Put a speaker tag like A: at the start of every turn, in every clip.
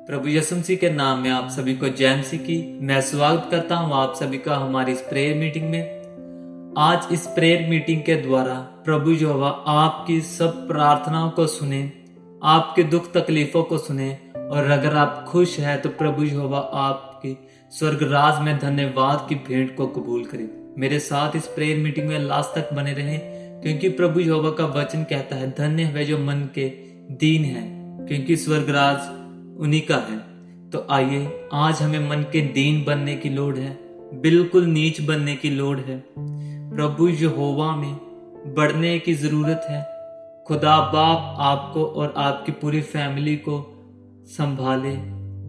A: प्रभु यीशु मसीह के नाम में आप सभी को जय मसीह की मैं स्वागत करता हूं आप सभी का हमारी इस प्रेयर मीटिंग में। आज इस प्रेयर मीटिंग के द्वारा प्रभु यहोवा आपकी सब प्रार्थनाओं को सुने, आपके दुख तकलीफों को सुने, और अगर आप खुश हैं तो प्रभु यहोवा आपकी स्वर्ग राज में धन्यवाद की भेंट को कबूल करे। मेरे साथ इस प्रेयर मीटिंग में लास्ट तक बने रहें, क्योंकि प्रभु यहोवा का वचन कहता है धन्य है जो मन के दीन है, क्योंकि स्वर्ग राज उन्हीं का है। तो आइए, आज हमें मन के दीन बनने की लोड़ है, बिल्कुल नीच बनने की लोड़ है। प्रभु यहोवा में बढ़ने की जरूरत है। खुदा बाप आपको और आपकी पूरी फैमिली को संभाले।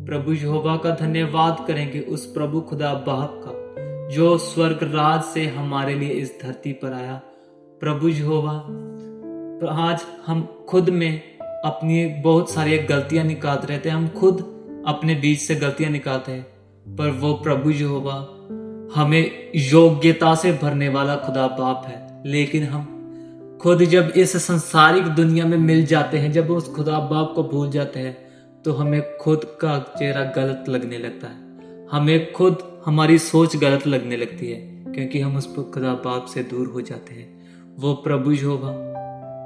A: प्रभु यहोवा का धन्यवाद करेंगे उस प्रभु खुदा बाप का जो स्वर्ग राज से हमारे लिए इस धरती पर आया। प्रभु यहोवा, आज हम खुद में अपनी बहुत सारी गलतियां निकालते रहते हैं, हम खुद अपने बीच से गलतियां निकालते हैं, पर वो प्रभु यहोवा हमें योग्यता से भरने वाला खुदा बाप है। लेकिन हम खुद जब इस संसारिक दुनिया में मिल जाते हैं, जब उस खुदा बाप को भूल जाते हैं, तो हमें खुद का चेहरा गलत लगने लगता है, हमें खुद हमारी सोच गलत लगने लगती है, क्योंकि हम उस खुदा बाप से दूर हो जाते हैं। वो प्रभु यहोवा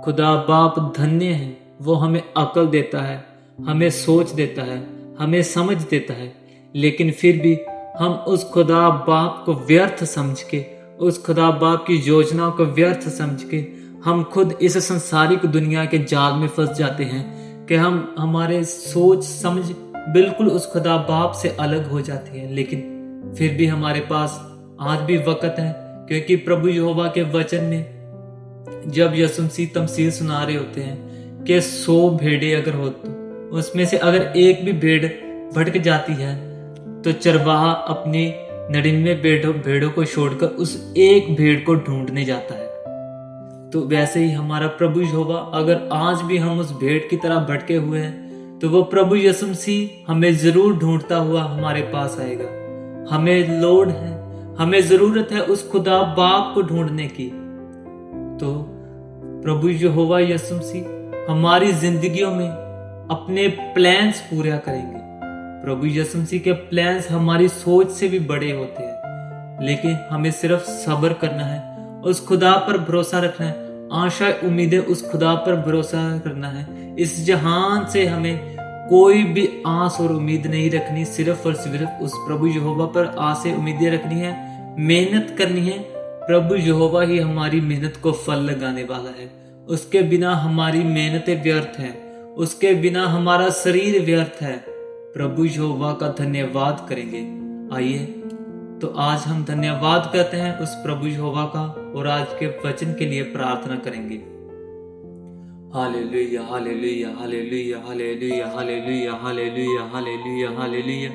A: खुदा बाप धन्य है, वो हमें अकल देता है, हमें सोच देता है, हमें समझ देता है, लेकिन फिर भी हम उस खुदा बाप को व्यर्थ समझ के, उस खुदा बाप की योजनाओं को व्यर्थ समझ के हम खुद इस संसारिक दुनिया के जाल में फंस जाते हैं कि हमारे सोच समझ बिल्कुल उस खुदा बाप से अलग हो जाती है। लेकिन फिर भी हमारे पास आज भी वक्त है, क्योंकि प्रभु यहोवा के वचन में जब यीशु मसीह तमसील सुना रहे होते हैं कि 100 भेड़ें अगर हो तो उसमें से अगर एक भी भेड़ भटक जाती है तो चरवाहा अपनी 99 भेड़ों को छोड़कर उस एक भेड़ को ढूंढने जाता है। तो वैसे ही हमारा प्रभु यहोवा, अगर आज भी हम उस भेड़ की तरह भटके हुए हैं, तो वो प्रभु यीशु मसीह हमें जरूर ढूंढता हुआ हमारे पास आएगा। हमें लोड़ है, हमें जरूरत है उस खुदा बाप को ढूंढने की। तो प्रभु यहोवा यीशु मसीह हमारी जिंदगियों में अपने प्लान्स पूरा करेंगे। प्रभु यीशु मसीह के प्लान्स हमारी सोच से भी बड़े होते हैं, लेकिन हमें सिर्फ सब्र करना है, उस खुदा पर भरोसा रखना है, आशा उम्मीदें उस खुदा पर भरोसा करना है। इस जहान से हमें कोई भी आस और उम्मीद नहीं रखनी, सिर्फ और सिर्फ उस प्रभु यहोवा पर आसे उम्मीदें रखनी है, मेहनत करनी है। प्रभु यहोवा ही हमारी मेहनत को फल लगाने वाला है। उसके बिना हमारी मेहनतें व्यर्थ हैं, उसके बिना हमारा शरीर व्यर्थ है। प्रभु यहोवा का धन्यवाद करेंगे। आइए, तो आज हम धन्यवाद करते हैं उस प्रभु यहोवा का, और आज के वचन के लिए प्रार्थना करेंगे। Hallelujah, hallelujah, hallelujah, hallelujah, hallelujah, hallelujah, hallelujah, hallelujah.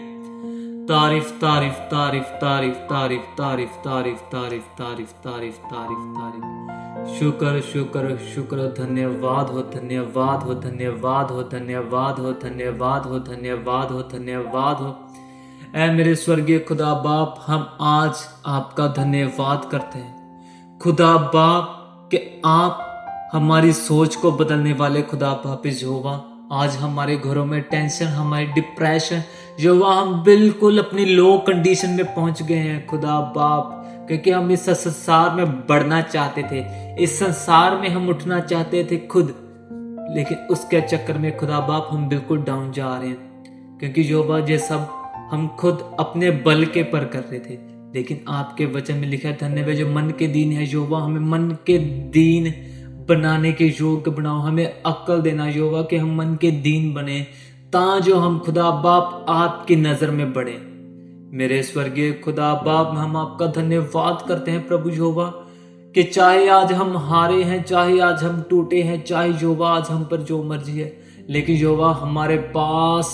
A: तारीफ तारीफ तारीफ तारीफ तारीफ तारीफ तारीफ तारीफ तारीफ तारीफ तारीफ तारीफ। शुक्र शुक्र शुक्र, धन्यवाद हो, धन्यवाद हो, धन्यवाद हो, धन्यवाद हो, धन्यवाद हो, धन्यवाद हो, धन्यवाद हो। ऐ मेरे स्वर्गीय खुदा बाप, हम आज आपका धन्यवाद करते हैं खुदा बाप कि आप हमारी सोच को बदलने वाले खुदा बाप यहोवा। आज हमारे घरों में टेंशन, हमारी डिप्रेशन यहोवा, हम बिल्कुल अपनी लो कंडीशन में पहुंच गए हैं खुदा बाप, क्योंकि हम इस संसार में बढ़ना चाहते थे, इस संसार में हम उठना चाहते थे खुद, लेकिन उसके चक्कर में खुदा बाप हम बिल्कुल डाउन जा रहे हैं, क्योंकि यहोवा ये सब हम खुद अपने बल के पर कर रहे थे। लेकिन आपके वचन में लिखा है धन्य है जो मन के दीन है। यहोवा, हमें मन के दीन बनाने के योग्य बनाओ, हमें अक्ल देना यहोवा कि हम मन के दीन बने, ताजो हम खुदा बाप आपकी नजर में बढ़े। मेरे स्वर्गीय खुदा बाप, हम आपका धन्यवाद करते हैं प्रभु यहोवा कि चाहे आज हम हारे हैं, चाहे आज हम टूटे हैं, चाहे यहोवा आज हम पर जो मर्जी है, लेकिन यहोवा हमारे पास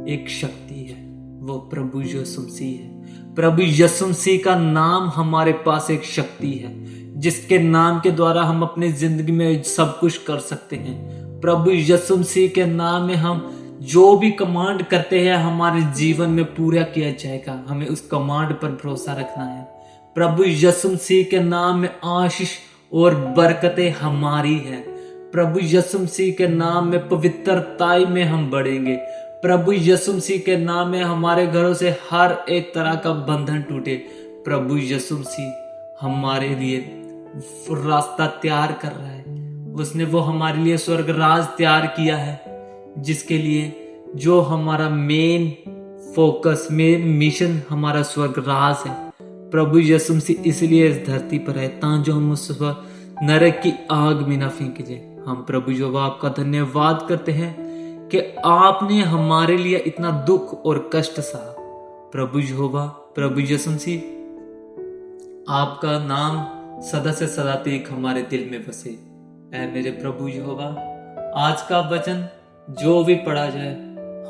A: एक शक्ति है, वो प्रभु यीशु मसीह है। प्रभु यीशु मसीह का नाम हमारे पास एक शक्ति है, जिसके नाम के द्वारा हम अपनी जिंदगी में सब कुछ कर सकते हैं। प्रभु यीशु मसीह के नाम में हम जो भी कमांड करते हैं हमारे जीवन में पूरा किया जाएगा। हमें उस कमांड पर भरोसा रखना है। प्रभु यीशु मसीह के नाम में आशीष और बरकतें हमारी है। प्रभु यीशु मसीह के नाम में पवित्रताई में हम बढ़ेंगे। प्रभु यीशु मसीह के नाम में हमारे घरों से हर एक तरह का बंधन टूटे। प्रभु यीशु मसीह हमारे लिए रास्ता तैयार कर रहा है। उसने वो हमारे लिए स्वर्ग राज तैयार किया है, जिसके लिए जो हमारा मेन फोकस, मेन मिशन हमारा स्वर्ग राज है। प्रभु यीशु मसीह इसलिए इस धरती पर है ताकि हम उस नरक की आग में न फेंके जाए। हम प्रभु यहोवा आपका धन्यवाद करते हैं कि आपने हमारे लिए इतना दुख और कष्ट सहा। प्रभु यहोवा, प्रभु यीशु मसीह, आपका नाम सदा से सदा तक हमारे दिल में बसे। ऐ मेरे प्रभु यहोवा, आज का वचन जो भी पढ़ा जाए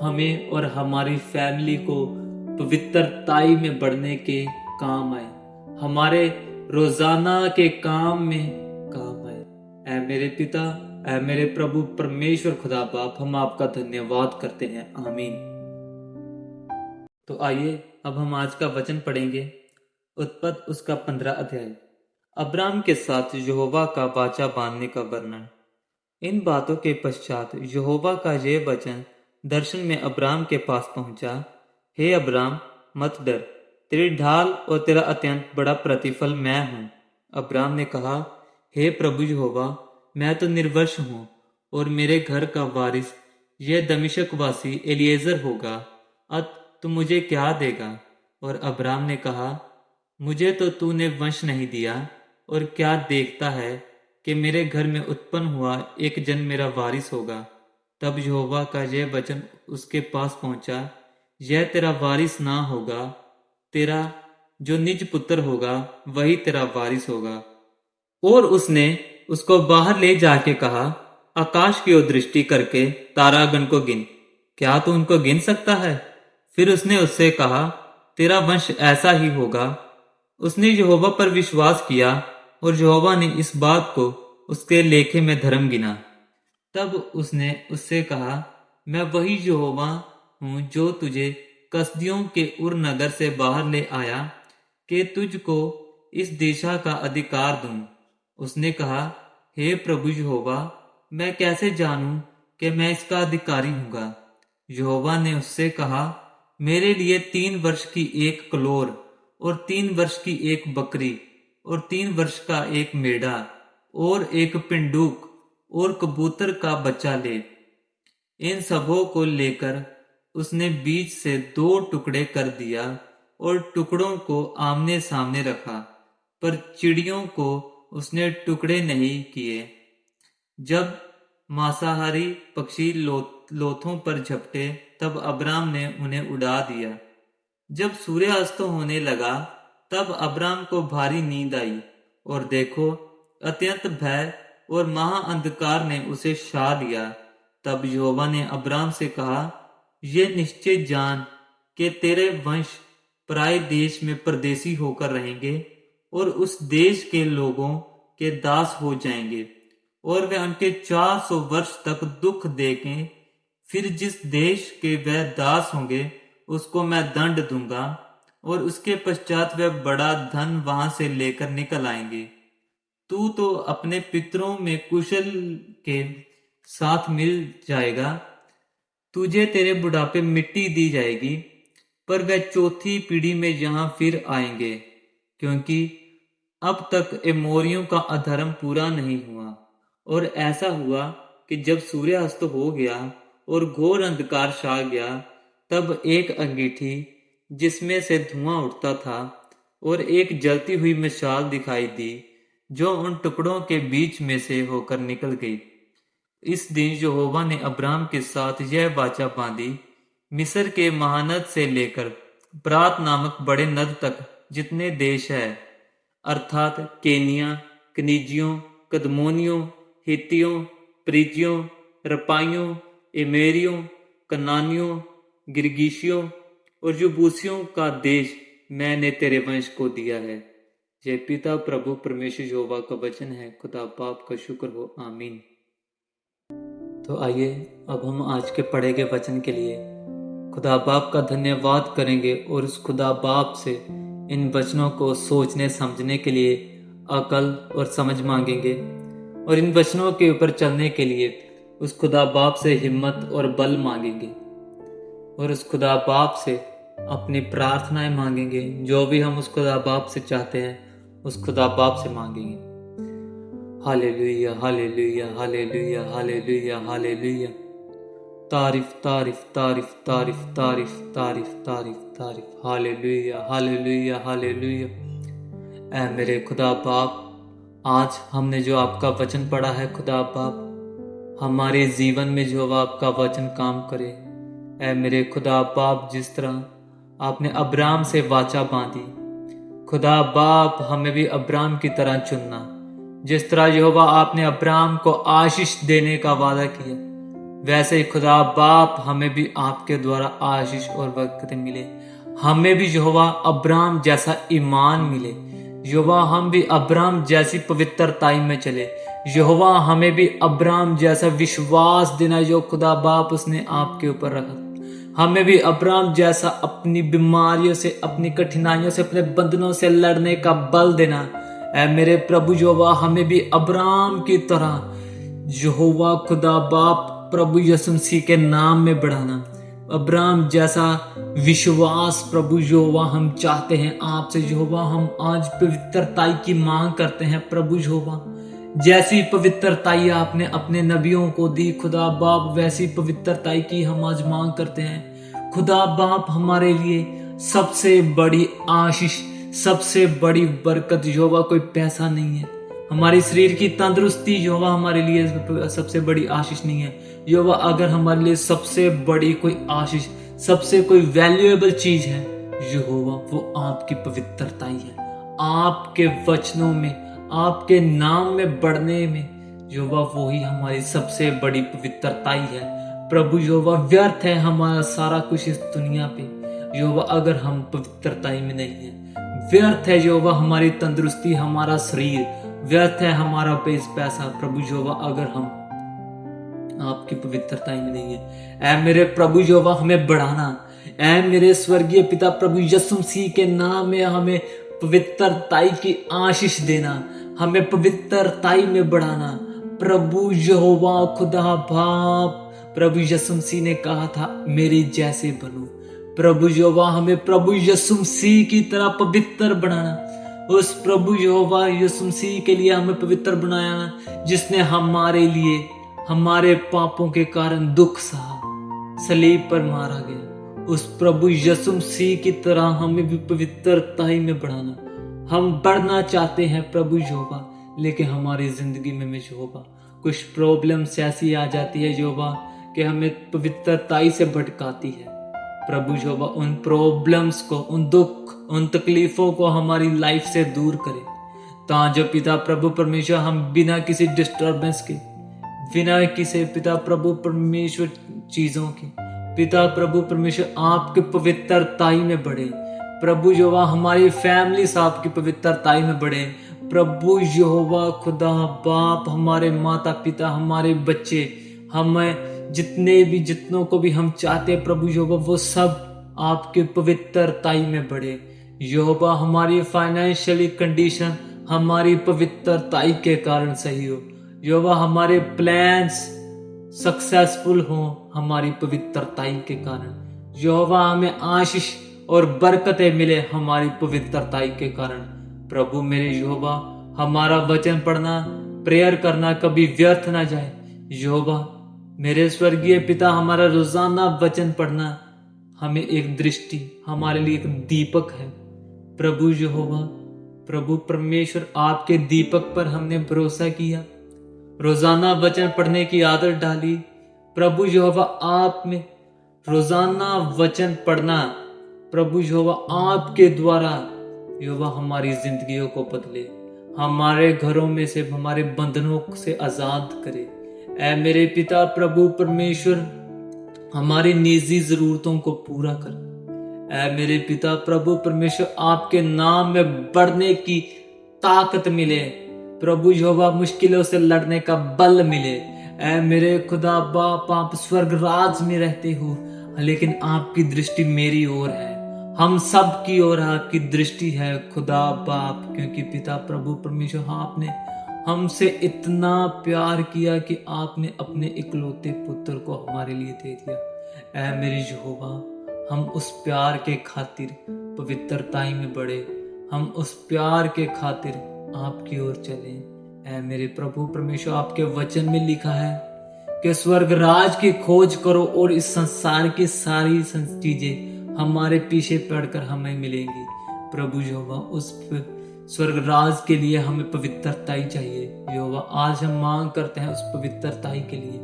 A: हमें और हमारी फैमिली को पवित्रताई में बढ़ने के काम आए, हमारे रोजाना के काम में काम आए। ऐ मेरे पिता, ऐ मेरे प्रभु परमेश्वर खुदा बाप, हम आपका धन्यवाद करते हैं। आमीन। तो आइए अब हम आज का वचन पढ़ेंगे। उत्पत्ति उसका 15 अध्याय। अब्राम के साथ यहोवा का वाचा बांधने का वर्णन। इन बातों के पश्चात यहोवा का यह वचन दर्शन में अब्राम के पास पहुंचा। हे अब्राम, मत डर, तेरी ढाल और तेरा अत्यंत बड़ा प्रतिफल मैं हूं। अब्राम ने कहा, हे प्रभु यहोवा, मैं तो निर्वंश हूं और मेरे घर का वारिस यह दमिश्क वासी एलिएजर होगा। अब तू मुझे क्या देगा? और अब्राम ने कहा, मुझे तो तूने वंश नहीं दिया, और क्या देखता है कि मेरे घर में उत्पन्न हुआ एक जन मेरा वारिस होगा। तब यहोवा का यह वचन उसके पास पहुंचा, यह तेरा वारिस ना होगा, तेरा जो निज पुत्र होगा वही तेरा वारिस होगा। और उसने उसको बाहर ले जाके कहा, आकाश की ओर दृष्टि करके तारागण को गिन, क्या तू उनको गिन सकता है? फिर उसने उससे कहा, तेरा वंश ऐसा ही होगा। उसने यहोवा पर विश्वास किया और यहोवा ने इस बात को उसके लेखे में धर्म गिना। तब उसने उससे कहा, मैं वही यहोवा हूं जो तुझे कसदियों के उर नगर से बाहर ले आया कि तुझको इस दिशा का अधिकार दूं। उसने कहा, हे प्रभु यहोवा, मैं कैसे जानूं कि मैं इसका अधिकारी हूँगा? यहोवा ने उससे कहा, मेरे लिए 3 वर्ष की एक कलोर और 3 वर्ष की एक बकरी और 3 वर्ष का एक मेढ़ा और एक पिंडूक और कबूतर का बच्चा ले। इन सबों को लेकर उसने बीच से 2 टुकड़े कर दिया और टुकड़ों को आमने सामने रखा, पर चिड़ियों को उसने टुकड़े नहीं किए। जब मांसाहारी पक्षी लोथों पर झपटे तब अब्राम ने उन्हें उड़ा दिया। जब सूर्यास्त होने लगा तब अब्राम को भारी नींद आई, और देखो, अत्यंत भय और महा अंधकार ने उसे छा लिया। तब यहोवा ने अब्राम से कहा, यह निश्चय जान कि तेरे वंश पराए देश में परदेसी होकर रहेंगे और उस देश के लोगों के दास हो जाएंगे, और वे उनके 400 वर्ष तक दुख देंगे। फिर जिस देश के वह दास होंगे उसको मैं दंड दूंगा, और उसके पश्चात वह बड़ा धन वहां से लेकर निकल आएंगे। तू तो अपने पितरों में कुशल के साथ मिल जाएगा। तुझे तेरे बुढ़ापे मिट्टी दी जाएगी, पर वह 4थी पीढ़ी में यहां फिर आएंगे, क्योंकि अब तक एमोरियों का अधर्म पूरा नहीं हुआ। और ऐसा हुआ कि जब सूर्यास्त हो गया और घोर अंधकार छा गया, तब एक अंगीठी जिसमें से धुआं उठता था और एक जलती हुई मशाल दिखाई दी, जो उन टुकड़ों के बीच में से होकर निकल गई। इस दिन यहोवा ने अब्राम के साथ यह वाचा बांधी, मिस्र के महानद से लेकर प्रात नामक बड़े नद तक जितने देश है, अर्थात केनिया, कनीजियों, कदमोनियों, हित्तियों, परिजियों, रपाइयों, एमेरियों, कनानियों, गिरगीशियों और यबूसियों का देश मैंने तेरे वंश को दिया है। जय पिता प्रभु परमेश्वर यहोवा का वचन है। खुदा बाप का शुक्र हो। आमीन। तो आइए अब हम आज के पढ़े गए वचन के लिए खुदा बाप का धन्यवाद करेंगे और उस खुदा बाप से इन वचनों को सोचने समझने के लिए अकल और समझ मांगेंगे, और इन वचनों के ऊपर चलने के लिए उस खुदा बाप से हिम्मत और बल मांगेंगे। और उस खुदा बाप से अपनी प्रार्थनाएं मांगेंगे। जो भी हम उस खुदा बाप से चाहते हैं उस खुदा बाप से मांगेंगे। Hallelujah, hallelujah, hallelujah, hallelujah, hallelujah. तारीफ, तारीफ, तारीफ, तारीफ, तारीफ, तारीफ, तारीफ, तारीफ। Hallelujah, hallelujah, hallelujah. ऐ मेरे खुदा बाप, आज हमने जो आपका वचन पढ़ा है खुदा बाप, हमारे जीवन में जो आपका वचन काम करे। ऐ मेरे खुदा बाप, जिस तरह आपने अब्राम से वाचा बांधी, खुदा बाप हमें भी अब्राम की तरह चुनना। जिस तरह यहोवा आपने अब्राम को आशीष देने का वादा किया, वैसे ही खुदा बाप हमें भी आपके द्वारा आशीष और बरकतें मिले। हमें भी यहोवा अब्राम जैसा ईमान मिले। यहोवा हम भी अब्राम जैसी पवित्रताई में चले। यहोवा हमें भी अब्राम जैसा विश्वास देना जो खुदा बाप उसने आपके ऊपर रखा। हमें भी अब्राम जैसा अपनी बीमारियों से, अपनी कठिनाइयों से, अपने बंधनों से लड़ने का बल देना। ऐ मेरे प्रभु यहोवा, हमें भी अब्राम की तरह यहोवा खुदा बाप प्रभु यीशु मसीह के नाम में बढ़ाना। अब्राम जैसा विश्वास प्रभु यहोवा हम चाहते हैं आपसे। यहोवा हम आज पवित्रताई की मांग करते हैं प्रभु यहोवा। जैसी पवित्रताई आपने अपने नबियों को दी खुदा बाप, वैसी पवित्रताई की हम आज मांग करते हैं खुदा बाप। हमारे लिए सबसे बड़ी आशीष, सबसे बड़ी बरकत यहोवा कोई पैसा नहीं है। हमारे शरीर की तंदुरुस्ती यहोवा हमारे लिए सबसे बड़ी आशीष नहीं है। यहोवा अगर हमारे लिए सबसे बड़ी कोई आशीष, सबसे कोई वैल्यूएबल चीज है यहोवा, वो आपकी पवित्रताई है। आपके वचनों में, आपके नाम में बढ़ने में यहोवा, वो ही हमारी सबसे बड़ी पवित्रताई है प्रभु यहोवा। व्यर्थ है हमारा सारा कुछ इस दुनिया पे यहोवा अगर हम पवित्रताई में नहीं है। व्यर्थ है यहोवा हमारी तंदुरुस्ती, हमारा शरीर, व्यर्थ है हमारा पैसा प्रभु यहोवा अगर हम आपकी पवित्रताई में नहीं है। ऐ मेरे प्रभु यहोवा हमें बढ़ाना। ऐ मेरे स्वर्गीय पिता प्रभु यीशु मसीह के नाम में हमें पवित्रताई की आशीष देना, हमें पवित्रताई में बढ़ाना प्रभु यहोवा खुदा बाप। प्रभु यीशु मसीह ने कहा था मेरे जैसे बनो। प्रभु यहोवा हमें प्रभु यीशु मसीह की तरह पवित्र बनाना। उस प्रभु यहोवा यीशु मसीह के लिए हमें पवित्र बनाया जिसने हमारे लिए, हमारे पापों के कारण दुख सहा, सलीब पर मारा गया। उस प्रभु यीशु मसीह की तरह हमें भी पवित्रताई में बढ़ाना। हम बढ़ना चाहते हैं प्रभु यहोवा, लेकिन हमारी जिंदगी में यहोवा कुछ प्रॉब्लम्स ऐसी आ जाती है यहोवा कि हमें पवित्रताई से भटकाती है। प्रभु यहोवा उन प्रॉब्लम्स को, उन दुख, उन तकलीफों को हमारी लाइफ से दूर करे, ताकि पिता प्रभु परमेश्वर हम बिना किसी डिस्टर्बेंस के, बिना किसी पिता प्रभु परमेश्वर चीजों के, पिता प्रभु परमेश्वर आपके पवित्रताई में बढ़े। प्रभु यहोवा हमारी फैमिली आपकी पवित्रताई में बढ़े। प्रभु यहोवा खुदा बाप, हमारे माता पिता, हमारे बच्चे, हमें जितनों को भी हम चाहते हैं प्रभु यहोवा, वो सब आपके पवित्रताई में बढ़े। यहोवा हमारी फाइनेंशियली कंडीशन हमारी पवित्रताई के कारण सही हो। यहोवा हमारे प्लान्स सक्सेसफुल हो हमारी पवित्रताई के कारण। यहोवा हमें आशीष और बरकतें मिले हमारी पवित्रताई के कारण। प्रभु मेरे यहोवा, हमारा वचन पढ़ना, प्रेयर करना कभी व्यर्थ ना जाए। यहोवा मेरे स्वर्गीय पिता, हमारा रोजाना वचन पढ़ना हमें एक दृष्टि, हमारे लिए एक दीपक है प्रभु यहोवा। प्रभु परमेश्वर आपके दीपक पर हमने भरोसा किया, रोजाना वचन पढ़ने की आदत डाली। प्रभु यहोवा आप में रोजाना वचन पढ़ना, प्रभु यहोवा आपके द्वारा यहोवा हमारी जिंदगियों को बदले, हमारे घरों में से, हमारे बंधनों से आजाद करे। ऐ मेरे पिता प्रभु परमेश्वर, हमारी निजी जरूरतों को पूरा कर। ऐ मेरे पिता प्रभु परमेश्वर, आपके नाम में बढ़ने की ताकत मिले। प्रभु यहोवा मुश्किलों से लड़ने का बल मिले। ऐ मेरे खुदा बाप, आप स्वर्ग राज में रहते हो, लेकिन आपकी दृष्टि मेरी ओर है, हम सब की ओर आपकी दृष्टि है खुदा बाप। क्योंकि पिता प्रभु परमेश्वर, आपने हमसे इतना प्यार किया कि आपने अपने इकलौते पुत्र को हमारे लिए दे दिया। ऐ मेरे यहोवा, हम उस प्यार के खातिर पवित्रताई में बढ़े, हम उस प्यार के खातिर आपकी ओर चलें। ऐ मेरे प्रभु परमेश्वर, आपके वचन में लिखा है कि स्वर्ग राज की खोज करो और इस संसार की सारी चीजें हमारे पीछे पड़कर हमें मिलेंगी। प्रभु यहोवा, उस स्वर्ग राज के लिए हमें पवित्रताई चाहिए। यहोवा, आज हम मांग करते हैं उस पवित्रताई के लिए।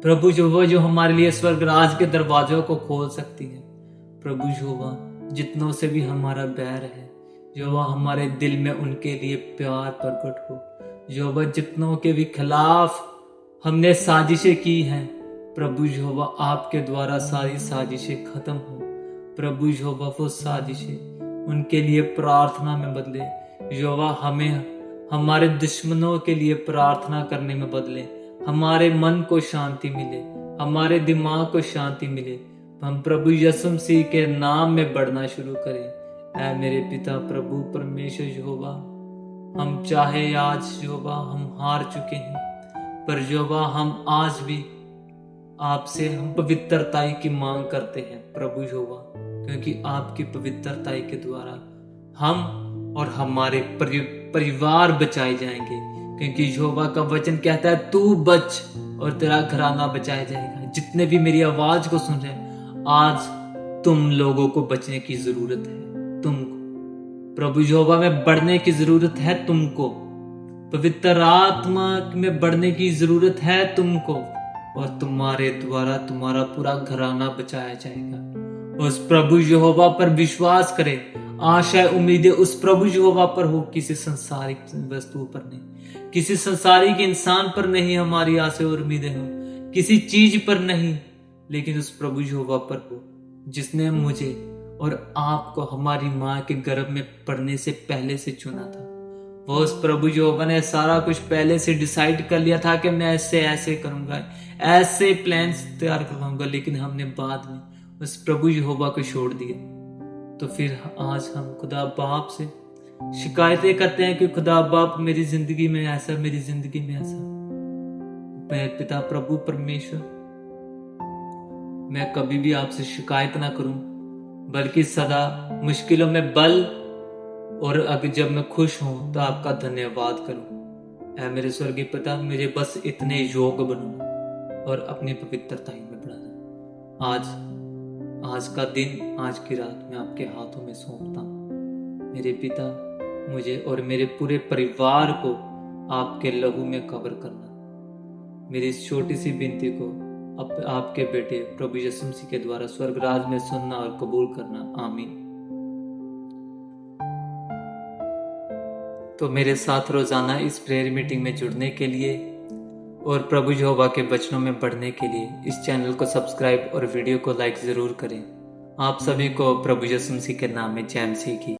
A: प्रभु यहोवा, जो हमारे लिए स्वर्ग राज के दरवाजों को खोल सकती है। प्रभु यहोवा, जितनों से भी हमारा बैर है, यहोवा हमारे दिल में उनके लिए प्यार प्रकट हो। यहोवा, जितनों के भी खिलाफ हमने साजिशें की हैं, प्रभु यहोवा आपके द्वारा सारी साजिशें खत्म हो। प्रभु यहोवा, वो साजिशें उनके लिए प्रार्थना में बदले। यहोवा, हमें हमारे दुश्मनों के लिए प्रार्थना करने में बदले। हमारे मन को शांति मिले, हमारे दिमाग को शांति मिले। हम प्रभु यीशु मसीह के नाम में बढ़ना शुरू करें। ऐ मेरे पिता प्रभु परमेश्वर यहोवा, हम चाहे आज यहोवा हम हार चुके हैं, पर यहोवा हम आज भी आपसे हम पवित्रताई की मांग करते हैं प्रभु यहोवा, क्योंकि आपकी पवित्रताई के द्वारा हम और हमारे परिवार बचाए जाएंगे। क्योंकि यहोवा का वचन कहता है, तू बच और तेरा घराना बचाया जाएगा। जितने भी मेरी आवाज को सुन रहे हैं, आज तुम लोगों को बचने की जरूरत है। तुमको प्रभु यहोवा में बढ़ने की जरूरत है। तुमको पवित्र आत्मा में बढ़ने की जरूरत है तुमको, और तुम्हारे द्वारा तुम्हारा पूरा घराना बचाया जाएगा। उस प्रभु यहोवा पर विश्वास करें। आशा उम्मीदें उस प्रभु यहोवा पर हो, किसी संसारिक वस्तु पर नहीं, किसी संसारिक इंसान पर नहीं। हमारी आशा और उम्मीदें हो किसी चीज पर नहीं, लेकिन उस प्रभु यहोवा पर हो, जिसने मुझे और आपको हमारी माँ के गर्भ में पड़ने से पहले से चुना था। वो उस प्रभु यहोवा ने सारा कुछ पहले से डिसाइड कर लिया था कि मैं ऐसे करूंगा, ऐसे प्लान्स तैयार करवाऊंगा, लेकिन हमने बाद में उस प्रभु यहोवा को छोड़ दिया। तो फिर आज हम खुदा बाप से शिकायतें करते हैं कि खुदा बाप मेरी जिंदगी में ऐसा, मेरी जिंदगी में ऐसा। मेरे पिता प्रभु परमेश्वर, मैं कभी भी आपसे शिकायत ना करूं, बल्कि सदा मुश्किलों में बल, और अगर जब मैं खुश हूं तो आपका धन्यवाद करूं। ऐ मेरे स्वर्गीय पिता, मेरे बस इतने योग बनो और अपनी पवित्रताई में बढ़ाना। आज का दिन, आज की रात मैं आपके हाथों में सौंपता हूं। मेरे पिता, मुझे और मेरे पूरे परिवार को आपके लहू में कवर करना। मेरी इस छोटी सी विनती को आपके बेटे प्रभु यीशु मसीह के द्वारा स्वर्ग राज में सुनना और कबूल करना। आमीन। तो मेरे साथ रोजाना इस प्रेयर मीटिंग में जुड़ने के लिए और प्रभु यहोवा के वचनों में बढ़ने के लिए इस चैनल को सब्सक्राइब और वीडियो को लाइक जरूर करें। आप सभी को प्रभु यीशु मसीह के नाम में जय मसीह की।